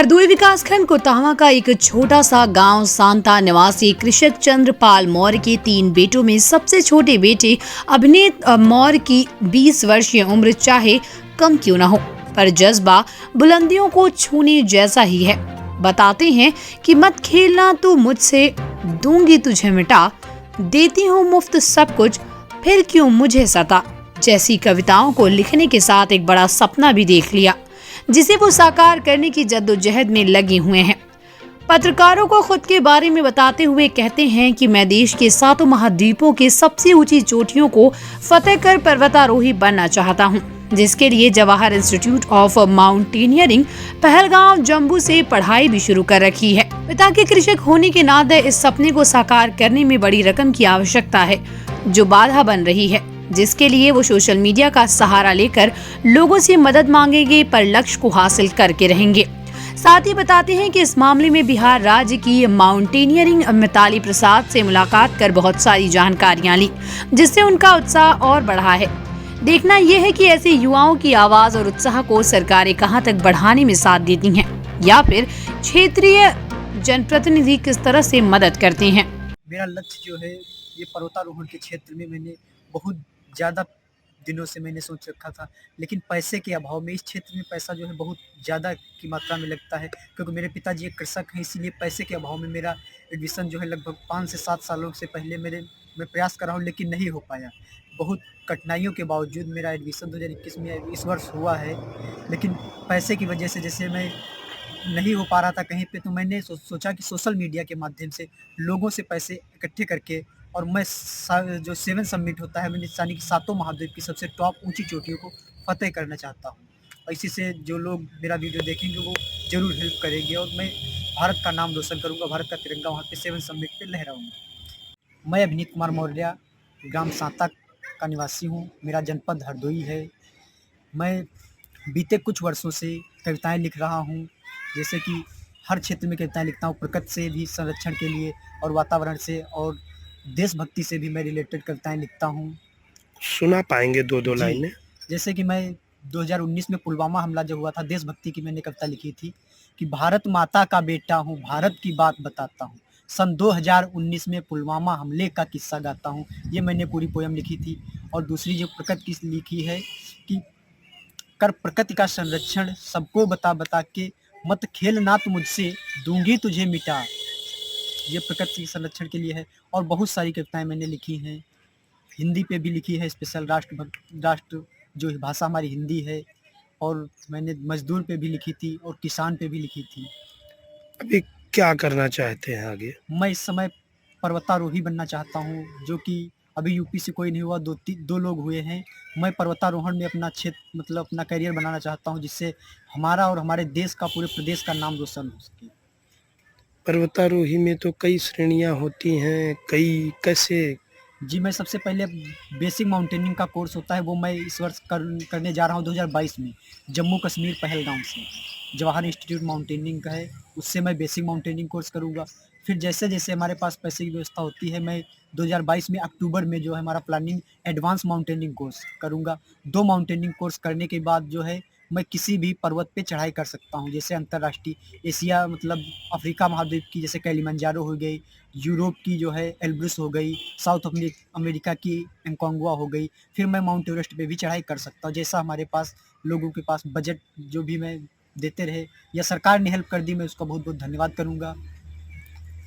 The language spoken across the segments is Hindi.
हरदोई विकासखंड कोटावा का एक छोटा सा गांव सांता निवासी कृषक चंद्रपाल मौर्य के 3 बेटों में सबसे छोटे बेटे अभिनीत मौर्य की 20 वर्षीय उम्र चाहे कम क्यों न हो, पर जज्बा बुलंदियों को छूने जैसा ही है। बताते हैं कि मत खेलना तू मुझसे, दूंगी तुझे मिटा, देती हूँ मुफ्त सब कुछ, फिर क्यों मुझे सता जैसी कविताओं को लिखने के साथ एक बड़ा सपना भी देख लिया, जिसे वो साकार करने की जद्दोजहद में लगे हुए हैं। पत्रकारों को खुद के बारे में बताते हुए कहते हैं कि मैं देश के 7 महाद्वीपों के सबसे ऊंची चोटियों को फतेह कर पर्वतारोही बनना चाहता हूं, जिसके लिए Jawahar institute of mountaineering Pahalgam Jammu से पढ़ाई भी शुरू कर रखी है। पिता के कृषक होने के नाते इस सपने को साकार करने में बड़ी रकम की आवश्यकता है, जो बाधा बन रही है, जिसके लिए वो सोशल मीडिया का सहारा लेकर लोगों से मदद मांगेंगे, पर लक्ष्य को हासिल करके रहेंगे। साथ ही बताते हैं कि इस मामले में बिहार राज्य की माउंटेनियरिंग मिताली प्रसाद से मुलाकात कर बहुत सारी जानकारियां ली, जिससे उनका उत्साह और बढ़ा है। देखना यह है कि ऐसे युवाओं की आवाज और उत्साह को सरकारें कहां तक बढ़ाने में साथ देती हैं, या फिर क्षेत्रीय जनप्रतिनिधि किस तरह से मदद करते हैं। मेरा लक्ष्य जो है ये पर्वतारोहण के क्षेत्र में मैंने बहुत ज़्यादा दिनों से मैंने सोच रखा था, लेकिन पैसे के अभाव में इस क्षेत्र में पैसा जो है बहुत ज़्यादा की मात्रा में लगता है, क्योंकि मेरे पिताजी एक कृषक हैं। इसीलिए पैसे के अभाव में मेरा एडमिशन जो है लगभग 5 से 7 सालों से पहले मैं प्रयास कर रहा हूँ, लेकिन नहीं हो पाया। बहुत कठिनाइयों के बावजूद मेरा एडमिशन 2021 में इस वर्ष हुआ है, लेकिन पैसे की वजह से जैसे मैं नहीं हो पा रहा था कहीं पे, तो मैंने सोचा कि सोशल मीडिया के माध्यम से लोगों से पैसे इकट्ठे करके, और मैं जो 7 समिट होता है, मैंने यानी कि 7 महाद्वीप की सबसे टॉप ऊंची चोटियों को फतेह करना चाहता हूँ। और इसी से जो लोग मेरा वीडियो देखेंगे वो ज़रूर हेल्प करेंगे, और मैं भारत का नाम रोशन करूँगा, भारत का तिरंगा वहाँ पे 7 समिट पे लहराऊँगा। मैं अभिनीत कुमार मौर्य ग्राम सांता का निवासी हूँ। मेरा जनपद हरदोई है। मैं बीते कुछ वर्षों से कविताएं लिख रहा हूँ, जैसे कि हर क्षेत्र में कविताएं लिखता हूँ। प्रकृति से भी संरक्षण के लिए, और वातावरण से, और देशभक्ति से भी मैं रिलेटेड कविताएं लिखता हूँ। सुना पाएंगे 2-2 जी, लाइनें? जैसे कि मैं 2019 में पुलवामा हमला जब हुआ था, देशभक्ति की मैंने कविता लिखी थी कि भारत माता का बेटा हूँ, भारत की बात बताता हूँ, सन 2019 में पुलवामा हमले का किस्सा गाता हूँ। ये मैंने पूरी पोयम लिखी थी। और दूसरी जो प्रकृति की लिखी है कि कर प्रकृति का संरक्षण सबको बता बता के, मत खेलना तू मुझसे, दूंगी तुझे मिटा। ये प्रकृति के संरक्षण के लिए है। और बहुत सारी कविताएं मैंने लिखी हैं, हिंदी पे भी लिखी है, स्पेशल राष्ट्र जो भाषा हमारी हिंदी है। और मैंने मजदूर पे भी लिखी थी, और किसान पे भी लिखी थी। अभी क्या करना चाहते हैं आगे? मैं इस समय पर्वतारोही बनना चाहता हूँ, जो कि अभी यूपी से कोई नहीं हुआ, 2 लोग हुए हैं। मैं पर्वतारोहण में अपना क्षेत्र मतलब अपना करियर बनाना चाहता हूँ, जिससे हमारा और हमारे देश का, पूरे प्रदेश का नाम रोशन हो सके। पर्वतारोही में तो कई श्रेणियां होती हैं, कई कैसे? जी, मैं सबसे पहले बेसिक माउंटेनिंग का कोर्स होता है, वो मैं इस वर्ष करने जा रहा हूँ 2022 में, जम्मू कश्मीर पहलगाम से। जवाहर इंस्टीट्यूट माउंटेनिंग का है, उससे मैं बेसिक माउंटेनिंग कोर्स करूँगा। फिर जैसे-जैसे हमारे पास पैसे की व्यवस्था होती है, मैं 2022 में अक्टूबर में जो है हमारा प्लानिंग, एडवांस माउंटेनिंग कोर्स करूँगा। 2 माउंटेनिंग कोर्स करने के बाद जो है मैं किसी भी पर्वत पे चढ़ाई कर सकता हूँ, जैसे अंतर्राष्ट्रीय, एशिया मतलब अफ्रीका महाद्वीप की जैसे किलिमंजारो हो गई, यूरोप की जो है एल्ब्रुस हो गई, साउथ अमेरिका की एंकोंगुआ हो गई। फिर मैं माउंट एवरेस्ट पे भी चढ़ाई कर सकता हूँ, जैसा हमारे पास लोगों के पास बजट जो भी मैं देते रहे, या सरकार ने हेल्प कर दी, मैं उसका बहुत-बहुत धन्यवाद करूँगा।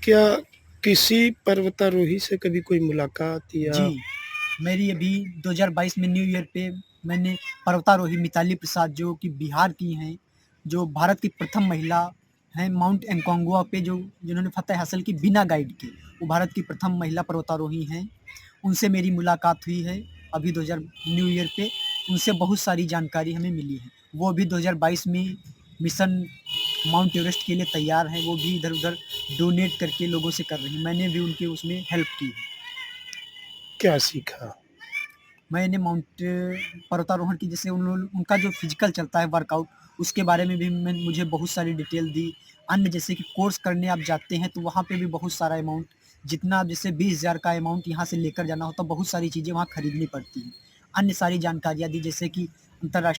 क्या किसी पर्वतारोही से कभी कोई मुलाकात या? जी, मेरी अभी 2022 में न्यू ईयर पे मैंने पर्वतारोही मिताली प्रसाद, जो कि बिहार की हैं, जो भारत की प्रथम महिला हैं, माउंट एंकोंगुआ पे जो जिन्होंने फ़तह हासिल की बिना गाइड के, वो भारत की प्रथम महिला पर्वतारोही हैं। उनसे मेरी मुलाकात हुई है अभी 2000 न्यू ईयर पे। उनसे बहुत सारी जानकारी हमें मिली है। वो अभी 2022 में मिशन माउंट एवरेस्ट के लिए तैयार हैं, वो भी इधर-उधर डोनेट करके लोगों से कर रही हैं। मैंने भी उनके उसमें हेल्प की है। क्या सीखा? मैंने पर्वतारोहण की, जैसे उनका जो फिजिकल चलता है वर्कआउट, उसके बारे में भी मुझे बहुत सारी डिटेल दी। अन्य जैसे कि कोर्स करने आप जाते हैं तो वहाँ पे भी बहुत सारा अमाउंट, जितना जैसे 20,000 का अमाउंट यहाँ से लेकर जाना होता है, बहुत सारी चीज़ें वहाँ खरीदनी पड़ती हैं। अन्य सारी जानकारियाँ दी, जैसे कि अंतर्राष्ट्रीय